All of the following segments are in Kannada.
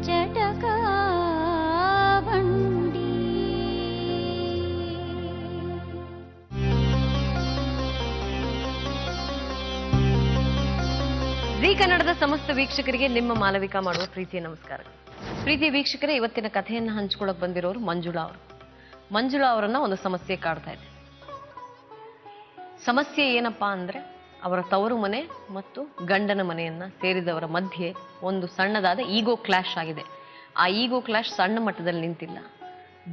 ಜಟಕ ಬಂಡಿ. ಜೀ ಕನ್ನಡದ ಸಮಸ್ತ ವೀಕ್ಷಕರಿಗೆ ನಿಮ್ಮ ಮಾಲವಿಕಾ ಮಾಡುವ ಪ್ರೀತಿಯ ನಮಸ್ಕಾರ. ಪ್ರೀತಿಯ ವೀಕ್ಷಕರೇ, ಇವತ್ತಿನ ಕಥೆಯನ್ನು ಹಂಚಿಕೊಳ್ಳಕ್ ಬಂದಿರೋರು ಮಂಜುಳಾ ಅವರು. ಮಂಜುಳಾ ಅವರನ್ನ ಒಂದು ಸಮಸ್ಯೆ ಕಾಡ್ತಾ ಇದೆ. ಸಮಸ್ಯೆ ಏನಪ್ಪಾ ಅಂದ್ರೆ, ಅವರ ತವರು ಮನೆ ಮತ್ತು ಗಂಡನ ಮನೆಯನ್ನ ಸೇರಿದವರ ಮಧ್ಯೆ ಒಂದು ಸಣ್ಣದಾದ ಈಗೋ ಕ್ಲಾಶ್ ಆಗಿದೆ. ಆ ಈಗೋ ಕ್ಲಾಶ್ ಸಣ್ಣ ಮಟ್ಟದಲ್ಲಿ ನಿಂತಿಲ್ಲ,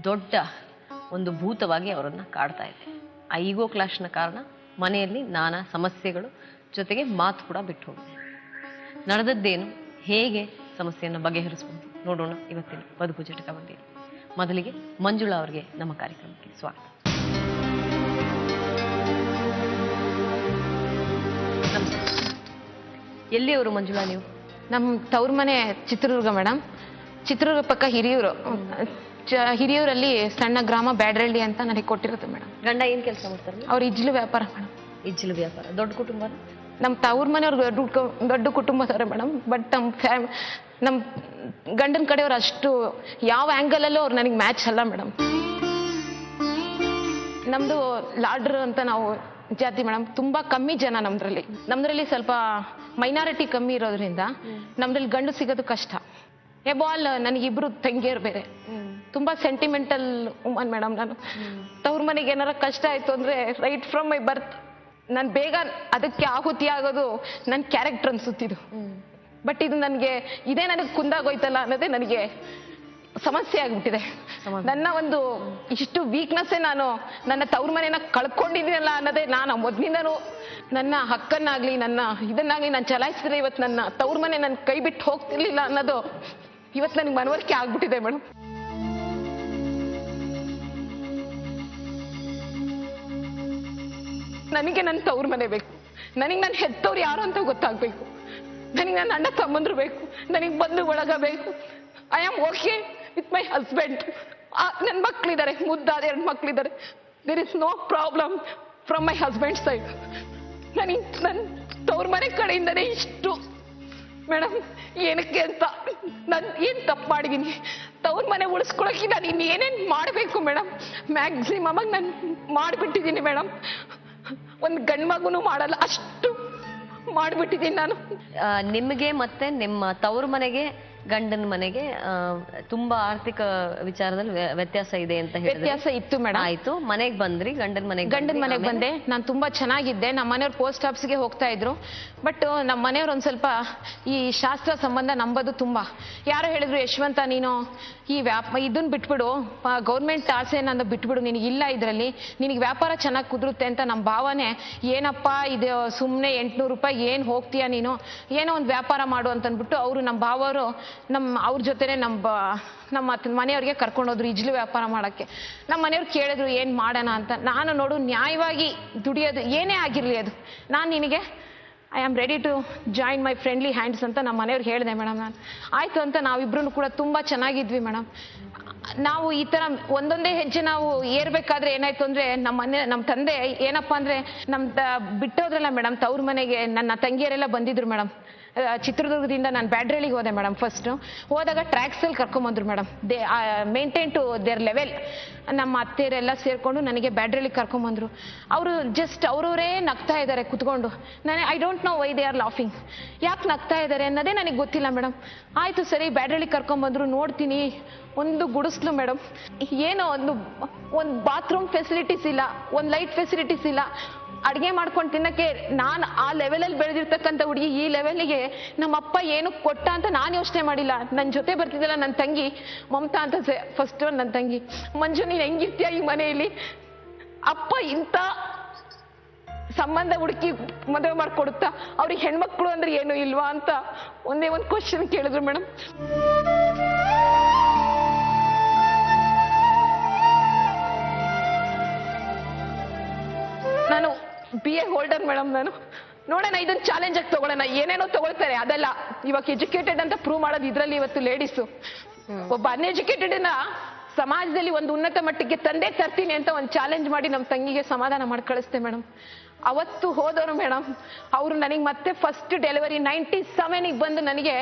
ದೊಡ್ಡ ಒಂದು ಭೂತವಾಗಿ ಅವರನ್ನ ಕಾಡ್ತಾ ಇದೆ. ಆ ಈಗೋ ಕ್ಲಾಶ್ನ ಕಾರಣ ಮನೆಯಲ್ಲಿ ನಾನಾ ಸಮಸ್ಯೆಗಳು, ಜೊತೆಗೆ ಮಾತು ಕೂಡ ಬಿಟ್ಟು ಹೋಗಿದೆ. ನಡೆದದ್ದೇನು, ಹೇಗೆ ಸಮಸ್ಯೆಯನ್ನು ಬಗೆಹರಿಸಬಹುದು ನೋಡೋಣ ಇವತ್ತಿನ ಬದುಕು ಜಟಕ ಬಂದಿದೆ. ಮೊದಲಿಗೆ ಮಂಜುಳಾ ಅವರಿಗೆ ನಮ್ಮ ಕಾರ್ಯಕ್ರಮಕ್ಕೆ ಸ್ವಾಗತ. ಎಲ್ಲಿಯವರು ಮಂಜುಳಾ ನೀವು? ನಮ್ಮ ತವ್ರ ಮನೆ ಚಿತ್ರದುರ್ಗ ಮೇಡಮ್. ಚಿತ್ರದುರ್ಗ ಪಕ್ಕ ಹಿರಿಯೂರು. ಹಿರಿಯೂರಲ್ಲಿ ಸಣ್ಣ ಗ್ರಾಮ ಬ್ಯಾಡ್ರಳ್ಳಿ ಅಂತ ನನಗೆ ಕೊಟ್ಟಿರುತ್ತೆ ಮೇಡಮ್. ಗಂಡ ಏನ್ ಕೆಲಸ ಮಾಡ್ತಾರೆ? ಅವ್ರು ಇಜ್ಲು ವ್ಯಾಪಾರ ಮೇಡಮ್. ಇಜ್ಲು ವ್ಯಾಪಾರ. ದೊಡ್ಡ ಕುಟುಂಬ? ನಮ್ಮ ತವ್ರ ಮನೆಯವ್ರು ದೊಡ್ಡ ಕುಟುಂಬದವ್ರೆ ಮೇಡಮ್. ಬಟ್ ನಮ್ಮ ಗಂಡನ ಕಡೆಯವ್ರು ಅಷ್ಟು ಯಾವ ಆ್ಯಂಗಲಲ್ಲೂ ಅವ್ರು ನನಗೆ ಮ್ಯಾಚ್ ಅಲ್ಲ ಮೇಡಮ್. ನಮ್ಮದು ಲಾಡ್ರ್ ಅಂತ ನಾವು ಜಾತಿ ಮೇಡಮ್. ತುಂಬ ಕಮ್ಮಿ ಜನ ನಮ್ದ್ರಲ್ಲಿ ಸ್ವಲ್ಪ ಮೈನಾರಿಟಿ ಕಮ್ಮಿ ಇರೋದ್ರಿಂದ ನಮ್ದ್ರಲ್ಲಿ ಗಂಡು ಸಿಗೋದು ಕಷ್ಟ. ಎಬಾಲ್ ನನಗಿಬ್ರು ತಂಗಿಯರು ಬೇರೆ. ತುಂಬಾ ಸೆಂಟಿಮೆಂಟಲ್ ವುಮನ್ ಮೇಡಮ್. ನಾನು ತವ್ರ ಮನೆಗೆ ಏನಾರ ಕಷ್ಟ ಆಯ್ತು ಅಂದ್ರೆ ರೈಟ್ ಫ್ರಮ್ ಮೈ ಬರ್ತ್ ನಾನು ಬೇಗ ಅದಕ್ಕೆ ಆಹುತಿ ಆಗೋದು ನನ್ನ ಕ್ಯಾರೆಕ್ಟರ್ ಅನ್ಸುತ್ತಿದ್ದು. ಬಟ್ ಇದು ನನಗೆ ಕುಂದಾಗೋಯ್ತಲ್ಲ ಅನ್ನೋದೇ ನನಗೆ ಸಮಸ್ಯೆ ಆಗ್ಬಿಟ್ಟಿದೆ. ನನ್ನ ಒಂದು ಇಷ್ಟು ವೀಕ್ನೆಸ್ಸೇ ನಾನು ನನ್ನ ತವ್ರ ಮನೆನ ಕಳ್ಕೊಂಡಿದ್ದೀನಲ್ಲ ಅನ್ನೋದೇ. ನಾನು ಮೊದಲಿಂದನೂ ನನ್ನ ಹಕ್ಕನ್ನಾಗ್ಲಿ ನನ್ನ ಇದನ್ನಾಗ್ಲಿ ನಾನು ಚಲಾಯಿಸಿದ್ರೆ ಇವತ್ತು ನನ್ನ ತವ್ರ ಮನೆ ನನ್ನ ಕೈ ಬಿಟ್ಟು ಹೋಗ್ತಿರ್ಲಿಲ್ಲ ಅನ್ನೋದು ಇವತ್ತು ನನಗೆ ಮನವರಿಕೆ ಆಗ್ಬಿಟ್ಟಿದೆ ಮೇಡಮ್. ನನಗೆ ನನ್ನ ತವ್ರ ಮನೆ ಬೇಕು. ನನಗೆ ನನ್ನ ಹೆತ್ತವ್ರು ಯಾರು ಅಂತ ಗೊತ್ತಾಗ್ಬೇಕು. ನನಗೆ ನನ್ನ ಅಣ್ಣ ತಮ್ಮಂದ್ರು ಬೇಕು. ನನಗೆ ಬಂಧು ಬಳಗ ಬೇಕು. I am okay with my husband. ನನ್ನ ಮಕ್ಕಳಿದ್ದಾರೆ, ಮುದ್ದಾದ 2 ಮಕ್ಕಳಿದ್ದಾರೆ. There is no problem from my husband side. ನನಗೆ ನನ್ನ ತವ್ರ ಮನೆ ಕಡೆಯಿಂದನೇ ಇಷ್ಟು ಮೇಡಮ್. ಏನಕ್ಕೆ ಅಂತ ನಾನು ಏನು ತಪ್ಪು ಮಾಡಿದ್ದೀನಿ? ತವ್ರ ಮನೆ ಉಳಿಸ್ಕೊಳಕ್ಕೆ ನಾನು ಇನ್ನೇನೇನು ಮಾಡಬೇಕು ಮೇಡಮ್? ಮ್ಯಾಕ್ಸಿಮಮ್ ಆಗಿ ನಾನು ಮಾಡಿಬಿಟ್ಟಿದ್ದೀನಿ ಮೇಡಮ್. ಒಂದು ಗಂಡು ಮಗುನು ಮಾಡಲ್ಲ ಅಷ್ಟು ಮಾಡಿಬಿಟ್ಟಿದ್ದೀನಿ ನಾನು. ನಿಮಗೆ ಮತ್ತೆ ನಿಮ್ಮ ತವರು ಮನೆಗೆ ಗಂಡನ ಮನೆಗೆ ತುಂಬಾ ಆರ್ಥಿಕ ವಿಚಾರದಲ್ಲಿ ವ್ಯತ್ಯಾಸ ಇದೆ ಅಂತ ಹೇಳಿ ವ್ಯತ್ಯಾಸ ಇತ್ತು ಮೇಡಮ್. ಆಯ್ತು, ಮನೆಗೆ ಬಂದ್ರಿ, ಗಂಡನ ಮನೆಗೆ ಬಂದೆ. ನಾನು ತುಂಬಾ ಚೆನ್ನಾಗಿದ್ದೆ. ನಮ್ಮ ಮನೆಯವ್ರು ಪೋಸ್ಟ್ ಆಫೀಸ್ಗೆ ಹೋಗ್ತಾ ಇದ್ರು. ಬಟ್ ನಮ್ಮ ಮನೆಯವ್ರು ಒಂದ್ ಸ್ವಲ್ಪ ಈ ಶಾಸ್ತ್ರ ಸಂಬಂಧ ನಂಬೋದು ತುಂಬಾ. ಯಾರೋ ಹೇಳಿದ್ರು, ಯಶವಂತ ನೀನು ಈ ಇದನ್ನ ಬಿಟ್ಬಿಡು, ಗೌರ್ಮೆಂಟ್ ಆಸೆ ನಂದು ಬಿಟ್ಬಿಡು, ನಿನಗಿಲ್ಲ ಇದರಲ್ಲಿ, ನಿನಗೆ ವ್ಯಾಪಾರ ಚೆನ್ನಾಗಿ ಕುದುರುತ್ತೆ ಅಂತ. ನಮ್ಮ ಭಾವನೆ ಏನಪ್ಪ ಇದು ಸುಮ್ಮನೆ 800 ರೂಪಾಯಿ ಏನು ಹೋಗ್ತೀಯಾ ನೀನು, ಏನೋ ಒಂದು ವ್ಯಾಪಾರ ಮಾಡು ಅಂತಂದ್ಬಿಟ್ಟು ಅವರು ನಮ್ಮ ಭಾವರು ಅವ್ರ ಜೊತೆನೆ ನಮ್ಮ ಮನೆಯವ್ರಿಗೆ ಕರ್ಕೊಂಡೋದ್ರು ಇಜ್ಲು ವ್ಯಾಪಾರ ಮಾಡಕ್ಕೆ. ನಮ್ಮ ಮನೆಯವ್ರು ಕೇಳಿದ್ರು ಏನು ಮಾಡೋಣ ಅಂತ. ನಾನು ನೋಡು, ನ್ಯಾಯವಾಗಿ ದುಡಿಯೋದು ಏನೇ ಆಗಿರಲಿ ಅದು, ನಾನು ನಿನಗೆ I am ready to join my friendly hands ಅಂತ ನಮ್ಮ ಮನೆಯವ್ರಿಗೆ ಹೇಳಿದೆ ಮೇಡಮ್. ನಾನು ಆಯಿತು ಅಂತ ನಾವಿಬ್ರು ಕೂಡ ತುಂಬ ಚೆನ್ನಾಗಿದ್ವಿ ಮೇಡಮ್. ನಾವು ಈ ಥರ ಒಂದೊಂದೇ ಹೆಜ್ಜೆ ನಾವು ಏರ್ಬೇಕಾದ್ರೆ ಏನಾಯ್ತು ಅಂದರೆ, ನಮ್ಮ ತಂದೆ ಏನಪ್ಪ ಅಂದರೆ ಬಿಟ್ಟೋದ್ರಲ್ಲ ಮೇಡಮ್ ತವ್ರ ಮನೆಗೆ. ನನ್ನ ತಂಗಿಯರೆಲ್ಲ ಬಂದಿದ್ರು ಮೇಡಮ್. ಚಿತ್ರದುರ್ಗದಿಂದ ನಾನು ಬ್ಯಾಡ್ರಳ್ಳಿಗೆ ಹೋದೆ ಮೇಡಮ್. ಫಸ್ಟು ಹೋದಾಗ ಟ್ರ್ಯಾಕ್ಸಲ್ಲಿ ಕರ್ಕೊಂಬಂದ್ರು madam. Maintain to their level. ನಮ್ಮ ಅತ್ತೆಯರೆಲ್ಲ ಸೇರಿಕೊಂಡು ನನಗೆ ಬ್ಯಾಡ್ರಳ್ಳಿಗೆ ಕರ್ಕೊಂಬಂದ್ರು. ಅವರು ಜಸ್ಟ್ ಅವರವರೇ ನಗ್ತಾ ಇದ್ದಾರೆ ಕುತ್ಕೊಂಡು. I don't know why they are laughing. ಯಾಕೆ ನಗ್ತಾ ಇದ್ದಾರೆ ಅನ್ನೋದೇ ನನಗೆ ಗೊತ್ತಿಲ್ಲ ಮೇಡಮ್. ಆಯಿತು ಸರಿ, ಬ್ಯಾಡ್ರಳ್ಳಿಗೆ ಕರ್ಕೊಂಬಂದ್ರು. ನೋಡ್ತೀನಿ, ಒಂದು ಗುಡಿಸ್ಲು ಮೇಡಮ್. ಏನೋ ಒಂದು ಬಾತ್ರೂಮ್ ಫೆಸಿಲಿಟೀಸ್ ಇಲ್ಲ, ಒಂದು ಲೈಟ್ ಫೆಸಿಲಿಟೀಸ್ ಇಲ್ಲ. ಅಡುಗೆ ಮಾಡ್ಕೊಂಡು ತಿನ್ನಕ್ಕೆ ನಾನು ಆ ಲೆವೆಲಲ್ಲಿ ಬೆಳೆದಿರ್ತಕ್ಕಂಥ ಹುಡುಗಿ ಈ ಲೆವೆಲ್ಗೆ ನಮ್ಮಪ್ಪ ಏನು ಕೊಟ್ಟ ಅಂತ ನಾನು ಯೋಚನೆ ಮಾಡಿಲ್ಲ. ನನ್ನ ಜೊತೆ ಬರ್ತಿದ್ದಲ್ಲ ನನ್ನ ತಂಗಿ ಮಮತಾ ಅಂತ, ಫಸ್ಟ್ ನನ್ನ ತಂಗಿ. ಮಂಜು ನೀನು ಹೆಂಗಿರ್ತೀಯ ಈ ಮನೆಯಲ್ಲಿ? ಅಪ್ಪ ಇಂಥ ಸಂಬಂಧ ಹುಡುಕಿ ಮದುವೆ ಮಾಡಿಕೊಡುತ್ತಾ? ಅವ್ರಿಗೆ ಹೆಣ್ಮಕ್ಳು ಅಂದ್ರೆ ಏನು ಇಲ್ವಾ ಅಂತ ಒಂದೇ ಒಂದು ಕ್ವಶನ್ ಕೇಳಿದ್ರು ಮೇಡಮ್. ನಾನು BA ಹೋಲ್ಡರ್ ಮೇಡಮ್. ನಾನು ನೋಡೋಣ, ಇದನ್ನ ಚಾಲೆಂಜ್ ಆಗಿ ತಗೊಳ್ಳೋಣ. ಏನೇನೋ ತಗೊಳ್ತಾರೆ, ಅದೆಲ್ಲ ಇವಾಗ ಎಜುಕೇಟೆಡ್ ಅಂತ ಪ್ರೂವ್ ಮಾಡೋದು ಇದ್ರಲ್ಲಿ ಇವತ್ತು ಲೇಡೀಸು. ಒಬ್ಬ ಅನ್ಎಜುಕೇಟೆಡ್ ಸಮಾಜದಲ್ಲಿ ಒಂದು ಉನ್ನತ ಮಟ್ಟಕ್ಕೆ ತಂದೆ ತರ್ತೀನಿ ಅಂತ ಒಂದು ಚಾಲೆಂಜ್ ಮಾಡಿ ನಮ್ಮ ತಂಗಿಗೆ ಸಮಾಧಾನ ಮಾಡಿ ಕಳಿಸ್ತೆ ಮೇಡಮ್. ಅವತ್ತು ಹೋದವರು ಮೇಡಮ್, ಅವರು ನನಗೆ ಮತ್ತೆ ಫಸ್ಟ್ ಡೆಲಿವರಿ 97ಗೆ ಬಂದು ನನಗೆ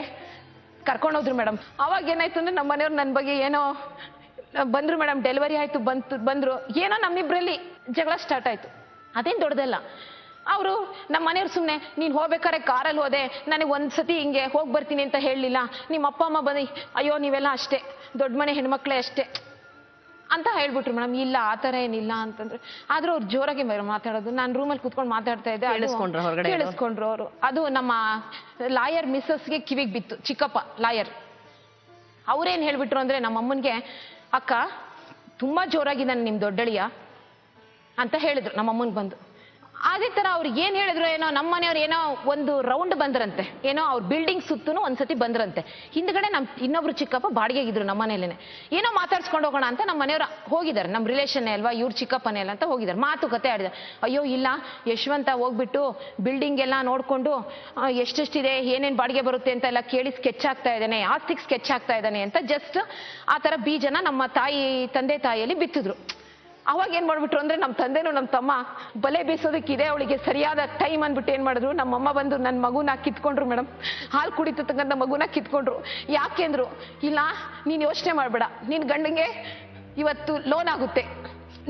ಕರ್ಕೊಂಡೋದ್ರು ಮೇಡಮ್. ಅವಾಗ ಏನಾಯ್ತು ಅಂದ್ರೆ ನಮ್ಮ ಮನೆಯವ್ರು ನನ್ನ ಬಗ್ಗೆ ಏನೋ ಬಂದ್ರು ಮೇಡಮ್, ಡೆಲಿವರಿ ಆಯ್ತು ಬಂದ್ರು, ಏನೋ ನಮ್ಮಿಬ್ರಲ್ಲಿ ಜಗಳ ಸ್ಟಾರ್ಟ್ ಆಯ್ತು. ಅದೇನ್ ದೊಡ್ಡದಲ್ಲ. ಅವರು ನಮ್ಮ ಮನೆಯವ್ರು ಸುಮ್ಮನೆ ನೀನು ಹೋಗ್ಬೇಕಾರೆ ಕಾರಲ್ಲಿ ಹೋದೆ, ನನಗೆ ಒಂದ್ಸತಿ ಹಿಂಗೆ ಹೋಗಿ ಬರ್ತೀನಿ ಅಂತ ಹೇಳಲಿಲ್ಲ, ನಿಮ್ಮ ಅಪ್ಪ ಅಮ್ಮ ಬಂದು ಅಯ್ಯೋ ನೀವೆಲ್ಲ ಅಷ್ಟೇ, ದೊಡ್ಡ ಮನೆ ಹೆಣ್ಮಕ್ಳೇ ಅಷ್ಟೇ ಅಂತ ಹೇಳ್ಬಿಟ್ರು ಮೇಡಮ್. ಇಲ್ಲ ಆ ಥರ ಏನಿಲ್ಲ ಅಂತಂದ್ರೆ, ಆದ್ರೂ ಅವ್ರು ಜೋರಾಗಿ ಮಾತಾಡೋದು. ನಾನು ರೂಮಲ್ಲಿ ಕುತ್ಕೊಂಡು ಮಾತಾಡ್ತಾ ಇದ್ದೆ, ಕೇಳಿಸ್ಕೊಂಡ್ರು ಅವರು. ಅದು ನಮ್ಮ ಲಾಯರ್ ಮಿಸ್ಸಸ್ಗೆ ಕಿವಿಗೆ ಬಿತ್ತು, ಚಿಕ್ಕಪ್ಪ ಲಾಯರ್. ಅವ್ರೇನ್ ಹೇಳ್ಬಿಟ್ರು ಅಂದ್ರೆ ನಮ್ಮ ಅಮ್ಮನ್ಗೆ, ಅಕ್ಕ ತುಂಬಾ ಜೋರಾಗಿದ್ದಾನೆ ನಿಮ್ ದೊಡ್ಡಳಿಯ ಅಂತ ಹೇಳಿದ್ರು ನಮ್ಮ ಅಮ್ಮನ್ಗೆ ಬಂದು. ಅದೇ ತರ ಅವ್ರಿಗೆ ಏನ್ ಹೇಳಿದ್ರು ಏನೋ, ನಮ್ಮ ಮನೆಯವ್ರು ಏನೋ ಒಂದು ರೌಂಡ್ ಬಂದ್ರಂತೆ, ಏನೋ ಅವ್ರ ಬಿಲ್ಡಿಂಗ್ ಸುತ್ತೂ ಒಂದ್ಸತಿ ಬಂದ್ರಂತೆ. ಹಿಂದ್ಗಡೆ ನಮ್ ಇನ್ನೊಬ್ರು ಚಿಕ್ಕಪ್ಪ ಬಾಡಿಗೆಗಿದ್ರು ನಮ್ಮ ಮನೇಲೇನೆ. ಏನೋ ಮಾತಾಡ್ಸ್ಕೊಂಡು ಹೋಗೋಣ ಅಂತ ನಮ್ಮ ಮನೆಯವ್ರು ಹೋಗಿದ್ದಾರೆ, ನಮ್ಮ ರಿಲೇಷನ್ನೇ ಅಲ್ವಾ ಇವ್ರ ಚಿಕ್ಕಪ್ಪನೇ ಅಲ್ಲ ಅಂತ ಹೋಗಿದ್ದಾರೆ. ಮಾತುಕತೆ ಆಡಿದ್ದಾರೆ. ಅಯ್ಯೋ ಇಲ್ಲ ಯಶವಂತ ಹೋಗ್ಬಿಟ್ಟು ಬಿಲ್ಡಿಂಗ್ ಎಲ್ಲ ನೋಡ್ಕೊಂಡು ಎಷ್ಟೆಷ್ಟಿದೆ ಏನೇನ್ ಬಾಡಿಗೆ ಬರುತ್ತೆ ಅಂತ ಎಲ್ಲ ಕೇಳಿ ಸ್ಕೆಚ್ ಆಗ್ತಾ ಇದ್ದಾನೆ, ಆಸ್ತಿಗೆ ಸ್ಕೆಚ್ ಆಗ್ತಾ ಇದ್ದಾನೆ ಅಂತ ಜಸ್ಟ್ ಆ ತರ ಬೀಜನ ನಮ್ಮ ತಂದೆ ತಾಯಿಯಲ್ಲಿ ಬಿತ್ತಿದ್ರು. ಅವಾಗ ಏನ್ ಮಾಡ್ಬಿಟ್ರು ಅಂದ್ರೆ ನಮ್ಮ ತಂದೆನೂ ನಮ್ಮ ತಮ್ಮ ಬಲೆ ಬೀಸೋದಕ್ಕಿದೆ ಅವಳಿಗೆ ಸರಿಯಾದ ಟೈಮ್ ಅಂದ್ಬಿಟ್ಟು ಏನ್ ಮಾಡಿದ್ರು, ನಮ್ಮಮ್ಮ ಬಂದು ನನ್ನ ಮಗುನ ಕಿತ್ಕೊಂಡ್ರು ಮೇಡಮ್. ಹಾಲು ಕುಡಿತಕ್ಕಂಥ ಮಗುನ ಕಿತ್ಕೊಂಡ್ರು. ಯಾಕೆಂದ್ರು, ಇಲ್ಲ ನೀನ್ ಯೋಚನೆ ಮಾಡ್ಬೇಡ, ನಿನ್ ಗಂಡಂಗೆ ಇವತ್ತು ಲೋನ್ ಆಗುತ್ತೆ,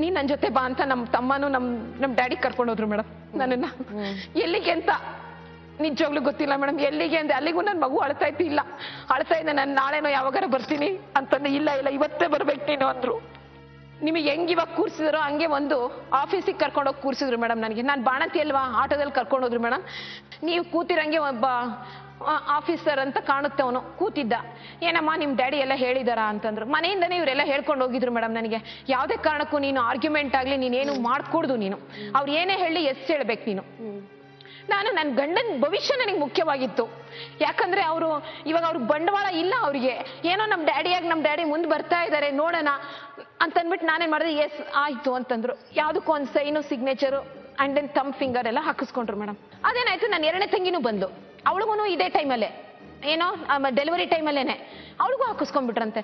ನೀನ್ ನನ್ನ ಜೊತೆ ಬಾ ಅಂತ ನಮ್ಮ ತಮ್ಮನೂ ನಮ್ ಡ್ಯಾಡಿ ಕರ್ಕೊಂಡೋದ್ರು ಮೇಡಮ್ ನನ್ನನ್ನ. ಎಲ್ಲಿಗೆ ಅಂತ ನಿಜವಾಗ್ಲೂ ಗೊತ್ತಿಲ್ಲ ಮೇಡಮ್, ಎಲ್ಲಿಗೆ ಅಂದ್ರೆ ಅಲ್ಲಿಗೂ ನನ್ನ ಮಗು ಅಳ್ತಾ ಇತ್ತು. ಇಲ್ಲ ಅಳ್ತಾ ಇದ್ದೆ, ನಾನು ನಾಳೆನೋ ಯಾವಾಗಾರ ಬರ್ತೀನಿ ಅಂತಂದ್ರೆ, ಇಲ್ಲ ಇವತ್ತೇ ಬರ್ಬೇಕು ನೀನು ಅಂದ್ರು. ನಿಮಗೆ ಹೆಂಗ್ ಇವಾಗ ಕೂರ್ಸಿದ್ರು ಹಂಗೆ ಒಂದು ಆಫೀಸಿಗೆ ಕರ್ಕೊಂಡೋಗಿ ಕೂರ್ಸಿದ್ರು ಮೇಡಮ್ ನನಗೆ. ನಾನು ಬಾಣಂತಿ ಅಲ್ವಾ, ಆಟೋದಲ್ಲಿ ಕರ್ಕೊಂಡೋದ್ರು ಮೇಡಮ್. ನೀವು ಕೂತಿರಂಗೆ ಒಬ್ಬ ಆಫೀಸರ್ ಅಂತ ಕಾಣುತ್ತೆ ಅವನು ಕೂತಿದ್ದ. ಏನಮ್ಮ ನಿಮ್ ಡ್ಯಾಡಿ ಎಲ್ಲ ಹೇಳಿದಾರ ಅಂತಂದ್ರು. ಮನೆಯಿಂದನೇ ಇವರೆಲ್ಲ ಹೇಳ್ಕೊಂಡು ಹೋಗಿದ್ರು ಮೇಡಮ್ ನನಗೆ. ಯಾವುದೇ ಕಾರಣಕ್ಕೂ ನೀನು ಆರ್ಗ್ಯುಮೆಂಟ್ ಆಗ್ಲಿ ನೀನೇನು ಮಾಡ್ಕೊಡ್ದು, ನೀನು ಅವ್ರು ಏನೇ ಹೇಳಿ ಎಸ್ ಹೇಳ್ಬೇಕು ನೀನು. ನಾನು ನನ್ನ ಗಂಡನ ಭವಿಷ್ಯ ನನಗೆ ಮುಖ್ಯವಾಗಿತ್ತು. ಯಾಕಂದ್ರೆ ಅವರು ಇವಾಗ ಅವ್ರಿಗೆ ಬಂಡವಾಳ ಇಲ್ಲ, ಅವ್ರಿಗೆ ಏನೋ ನಮ್ಮ ಡ್ಯಾಡಿ ಮುಂದೆ ಬರ್ತಾ ಇದ್ದಾರೆ ನೋಡೋಣ ಅಂತಂದ್ಬಿಟ್ಟು ನಾನೇನ್ ಮಾಡಿದೆ, ಎಸ್ ಆಯ್ತು ಅಂತಂದ್ರು. ಯಾವ್ದಕ್ಕೂ ಒಂದು ಸೈನು ಸಿಗ್ನೇಚರು ಅಂಡ್ ದೆನ್ ತಮ್ ಫಿಂಗರ್ ಎಲ್ಲ ಹಾಕಿಸ್ಕೊಂಡ್ರು ಮೇಡಮ್. ಅದೇನಾಯ್ತು, ನನ್ನ ಎರಡನೇ ತಂಗಿನೂ ಬಂದ್ಲು, ಅವಳಿಗೂ ಇದೇ ಟೈಮಲ್ಲೇ ಏನೋ ಡೆಲಿವರಿ ಟೈಮಲ್ಲೇನೆ ಅವಳಿಗೂ ಹಾಕಿಸ್ಕೊಂಡ್ಬಿಟ್ರಂತೆ.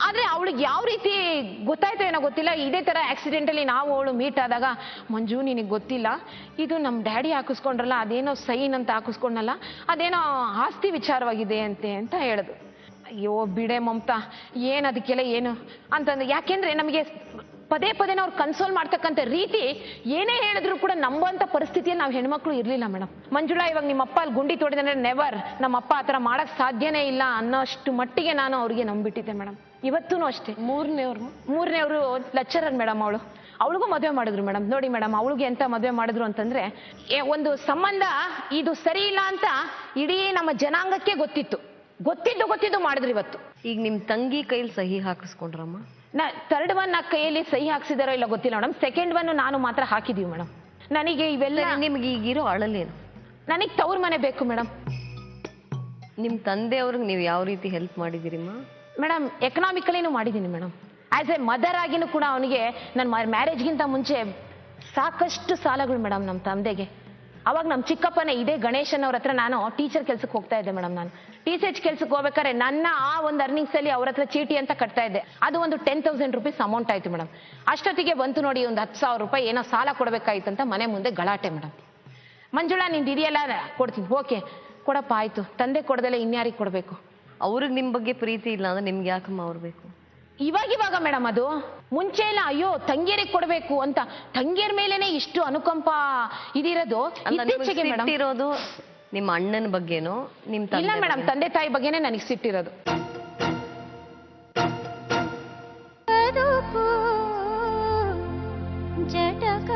ಆದ್ರೆ ಅವಳಿಗೆ ಯಾವ ರೀತಿ ಗೊತ್ತಾಯ್ತು ಏನೋ ಗೊತ್ತಿಲ್ಲ, ಇದೇ ತರ ಆಕ್ಸಿಡೆಂಟಲ್ಲಿ ನಾವು ಅವಳು ಮೀಟ್ ಆದಾಗ, ಮಂಜು ನಿನಗೆ ಗೊತ್ತಿಲ್ಲ ಇದು ನಮ್ಮ ಡ್ಯಾಡಿ ಹಾಕಿಸ್ಕೊಂಡ್ರಲ್ಲ, ಅದೇನೋ ಸೈನ್ ಅಂತ ಹಾಕಿಸ್ಕೊಂಡಲ್ಲ, ಅದೇನೋ ಆಸ್ತಿ ವಿಚಾರವಾಗಿದೆ ಅಂತ ಹೇಳಿದ್ರು. ಅಯ್ಯೋ ಬಿಡೆ ಮಮತಾ, ಏನ್ ಅದಕ್ಕೆಲ್ಲ ಏನು ಅಂತಂದ್ರೆ, ಯಾಕೆಂದ್ರೆ ನಮಗೆ ಪದೇ ಅವ್ರು ಕನ್ಸೋಲ್ ಮಾಡ್ತಕ್ಕಂಥ ರೀತಿ ಏನೇ ಹೇಳಿದ್ರು ಕೂಡ ನಂಬುವಂತ ಪರಿಸ್ಥಿತಿಯಲ್ಲಿ ನಾವು ಹೆಣ್ಮಕ್ಳು ಇರ್ಲಿಲ್ಲ ಮೇಡಮ್. ಮಂಜುಳಾ ಇವಾಗ ನಿಮ್ಮ ಅಪ್ಪ ಅಲ್ಲಿ ಗುಂಡಿ ತೋಡಿದ್ರೆ ನೆವರ್, ನಮ್ಮ ಅಪ್ಪ ಆತರ ಮಾಡಕ್ ಸಾಧ್ಯನೇ ಇಲ್ಲ ಅನ್ನೋಷ್ಟು ಮಟ್ಟಿಗೆ ನಾನು ಅವ್ರಿಗೆ ನಂಬಿಟ್ಟಿದ್ದೆ ಮೇಡಮ್. ಇವತ್ತೂ ಅಷ್ಟೇ. ಮೂರನೇವರು ಲೆಕ್ಚರರ್ ಮೇಡಮ್. ಅವಳಿಗೂ ಮದುವೆ ಮಾಡಿದ್ರು ಮೇಡಮ್. ನೋಡಿ ಮೇಡಮ್, ಅವಳಿಗೆ ಎಂತ ಮದುವೆ ಮಾಡಿದ್ರು ಅಂತಂದ್ರೆ, ಒಂದು ಸಂಬಂಧ ಇದು ಸರಿ ಇಲ್ಲ ಅಂತ ಇಡೀ ನಮ್ಮ ಜನಾಂಗಕ್ಕೆ ಗೊತ್ತಿದ್ದು ಮಾಡಿದ್ರು ಇವತ್ತು. ಈಗ ನಿಮ್ ತಂಗಿ ಕೈಲಿ ಸಹಿ ಹಾಕಿಸ್ಕೊಂಡ್ರಮ್ಮ? ಥರ್ಡ್ ಒನ್ ಕೈಯಲ್ಲಿ ಸಹಿ ಹಾಕ್ಸಿದಾರೋ ಇಲ್ಲ ಗೊತ್ತಿಲ್ಲ ಮೇಡಮ್. ಸೆಕೆಂಡ್ ಒನ್ ನಾನು ಮಾತ್ರ ಹಾಕಿದೀವಿ ಮೇಡಮ್. ನನಗೆ ಇವೆಲ್ಲ, ನಿಮ್ಗೆ ಈಗಿರೋ ಅಳಲೇನು? ನನಗೆ ತವ್ರ ಮನೆ ಬೇಕು ಮೇಡಮ್. ನಿಮ್ ತಂದೆ ಅವ್ರಿಗೆ ನೀವು ಯಾವ ರೀತಿ ಹೆಲ್ಪ್ ಮಾಡಿದಿರಿಮ್ಮ? ಮೇಡಮ್ ಎಕನಾಮಿಕಲಿನೂ ಮಾಡಿದ್ದೀನಿ ಮೇಡಮ್. ಆಸ್ ಎ ಮದರ್ ಆಗಿನೂ ಕೂಡ ಅವನಿಗೆ ನನ್ನ ಮ್ಯಾರೇಜ್ಗಿಂತ ಮುಂಚೆ ಸಾಕಷ್ಟು ಸಾಲಗಳು ಮೇಡಮ್ ನಮ್ಮ ತಂದೆಗೆ. ಅವಾಗ ನಮ್ಮ ಚಿಕ್ಕಪ್ಪನೇ ಇದೇ ಗಣೇಶನ್ ಅವ್ರ ಹತ್ರ ನಾನು ಟೀಚರ್ ಕೆಲ್ಸಕ್ಕೆ ಹೋಗ್ತಾ ಇದ್ದೆ ಮೇಡಮ್. ನಾನು ಟೀಚರ್ ಕೆಲ್ಸಕ್ಕೆ ಹೋಗ್ಬೇಕಾದ್ರೆ ನನ್ನ ಆ ಒಂದು ಅರ್ನಿಂಗ್ಸ್ ಅಲ್ಲಿ ಅವ್ರ ಹತ್ರ ಚೀಟಿ ಅಂತ ಕಟ್ತಾ ಇದ್ದೆ. ಅದು ಒಂದು 10,000 ರೂಪೀಸ್ ಅಮೌಂಟ್ ಆಯ್ತು ಮೇಡಮ್. ಅಷ್ಟೊತ್ತಿಗೆ ಬಂತು ನೋಡಿ ಒಂದು 10,000 ರೂಪಾಯಿ ಏನೋ ಸಾಲ ಕೊಡ್ಬೇಕಾಯ್ತು ಅಂತ ಮನೆ ಮುಂದೆ ಗಲಾಟೆ ಮೇಡಮ್. ಮಂಜುಳಾ ನಿಂದು ಇದೆಯಲ್ಲ ಕೊಡ್ತೀನಿ, ಓಕೆ ಕೊಡಪ್ಪ ಆಯ್ತು. ತಂದೆ ಕೊಡದಲ್ಲ ಇನ್ಯಾರಿಗೆ ಕೊಡ್ಬೇಕು? ಅವ್ರಿಗೆ ನಿಮ್ ಬಗ್ಗೆ ಪ್ರೀತಿ ಇಲ್ಲ ಅಂದ್ರೆ ನಿಮ್ಗೆ ಯಾಕಮ್ಮ ಅವ್ರು ಬೇಕು? ಇವಾಗ ಮೇಡಮ್, ಅದು ಮುಂಚೆ ಎಲ್ಲ ಅಯ್ಯೋ ತಂಗಿಯರಿಗೆ ಕೊಡ್ಬೇಕು ಅಂತ, ತಂಗಿಯರ ಮೇಲೇನೆ ಇಷ್ಟು ಅನುಕಂಪ ಇದಿರೋದು ಇತ್ತೀಚೆಗೆ ಮೇಡಮ್. ಇರೋದು ನಿಮ್ಮ ಅಣ್ಣನ ಬಗ್ಗೆನೋ ನಿಮ್ ತಂದೆ? ಇಲ್ಲ ಮೇಡಮ್, ತಂದೆ ತಾಯಿ ಬಗ್ಗೆನೇ ನನಗೆ ಸಿಟ್ಟಿರೋದು. ಜಟಕ